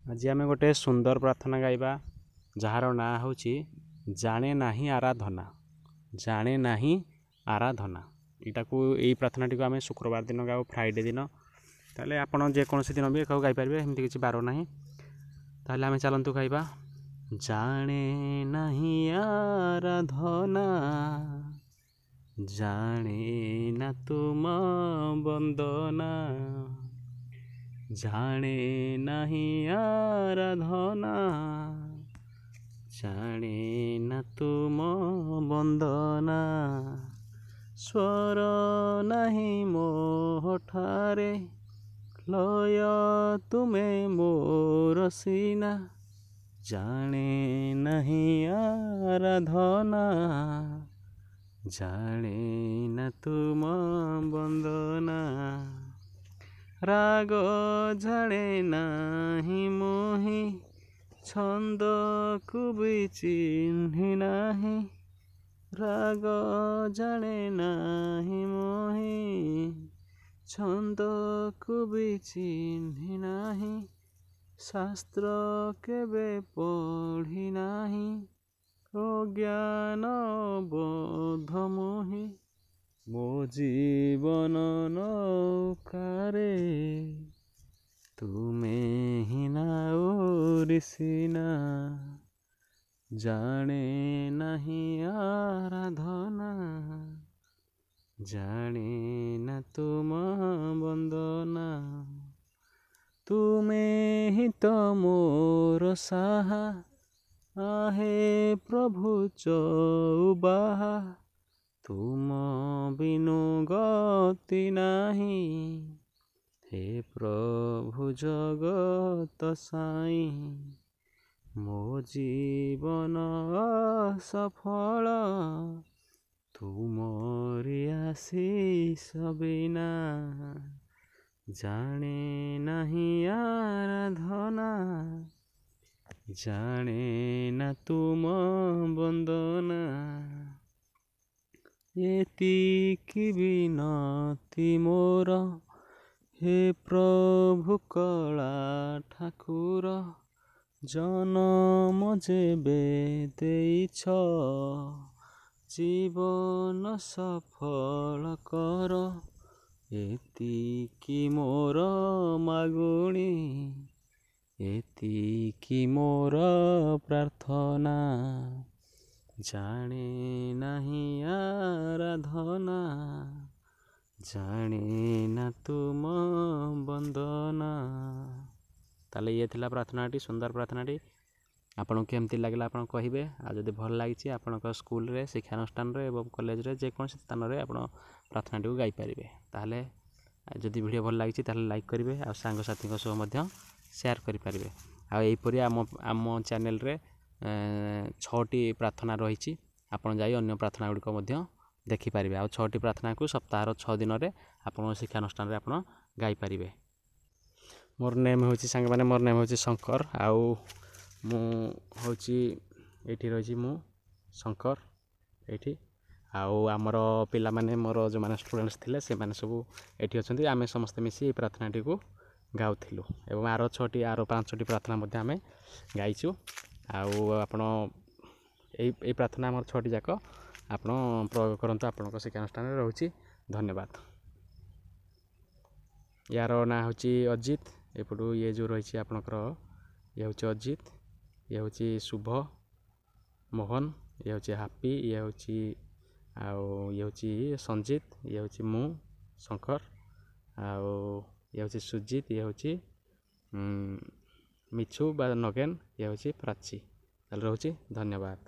आज आम गोटे सुंदर प्रार्थना गाइबा जार ना हूँ जाने नहीं आराधना। जाने नहीं आराधना यहाँ को यही प्रार्थना टी आम शुक्रवार दिन गाओ फ्राइडे दिन ताले आपन जेकोसी दिन भी गाईपारे एमती किसी बार ना ताले आम चलतु गाइबा जाने नहीं आराधना जाने ना तुम वंदना जाने नहीं आराधना जाने न तुम वंदना स्वर नहीं मोठारे लय तुमे मोर सीना जाने नहीं आराधना जाने न तुम वंदना राग जाने नहीं मोहि छंद को भी चिन्हि नहीं राग जाने नहीं मोहि छंद को भी चिन्हि नहीं शास्त्र केबे पढ़ी नहीं अज्ञान बोध मोहि मो जीवन नौकारे तुमे ही नाउरिसिना जाने नहीं आराधना जाने न तुम वंदना तुमे ही तो मोर साहा आहे प्रभु चौबाहा तुम बिनु गति नाही हे प्रभु जगत साई मो जीवन सफल तुमरी आशीष बिना जाने नहीं आराधना जाने न तुम वंदना एतिकी बिनती मोर हे प्रभु कला ठाकुर जनम जेबे देइछ जीवन सफल कर एतिकी मोर मागुणी एतिकी मोर प्रार्थना जाने नहीं आराधना जाने न तुम वंदना। ताले ये थिला प्रार्थनाटी सुंदर प्रार्थनाटी आपन केमती लागला आपन कहिबे आ जदि भल लागिछि आपन स्कूल रे शिक्षानुष्ठान रे एवं कॉलेज रे जे कोन स्थान रे आपन प्रार्थनाटी को गाई पारिबे ताले जदि वीडियो भल लागिछि ताले लाइक करिवे आ सांग साथी को सह मध्य शेयर करि पारिबे आ एही परि आम चैनल रे 6टी प्रार्थना रही आपड़ जाई अन्य प्रार्थना गुड़िक देखिपारे आ 6टी प्रार्थना को सप्ताह 6 दिन में आप शिक्षानुष्ठान आप गाईपारे। मोर नेम हूँ सांग मैंने मोर नेम हूँ शंकर आउ हूँ ये रही मु शंकर ये आउ आमर पिला माने मोर जो मैंने स्टूडेंट्स थे से मैंने सब ये अच्छा आम समस्ते मिसी प्रार्थनाटी को गाँलु एवं आर 6टी आर 5टी प्रार्थना आम गाइचु आउ आपण यही प्रार्थना आम 6टी जाक आपण प्रयोग करंतु आपण शिक्षानुष्ठान रोचे। धन्यवाद। यार ना हूँ अजित एपटू ये जो रही आपणकर ये हूँ अजित ये हूँ शुभ मोहन ये हूँ हापी ये हूँ ये हूँ संजीत ये हूँ मु शंकर आउ ये हूँ सुजीत ये हूँ मिछु बा नगेन ये हूँ प्राची रोचे। धन्यवाद।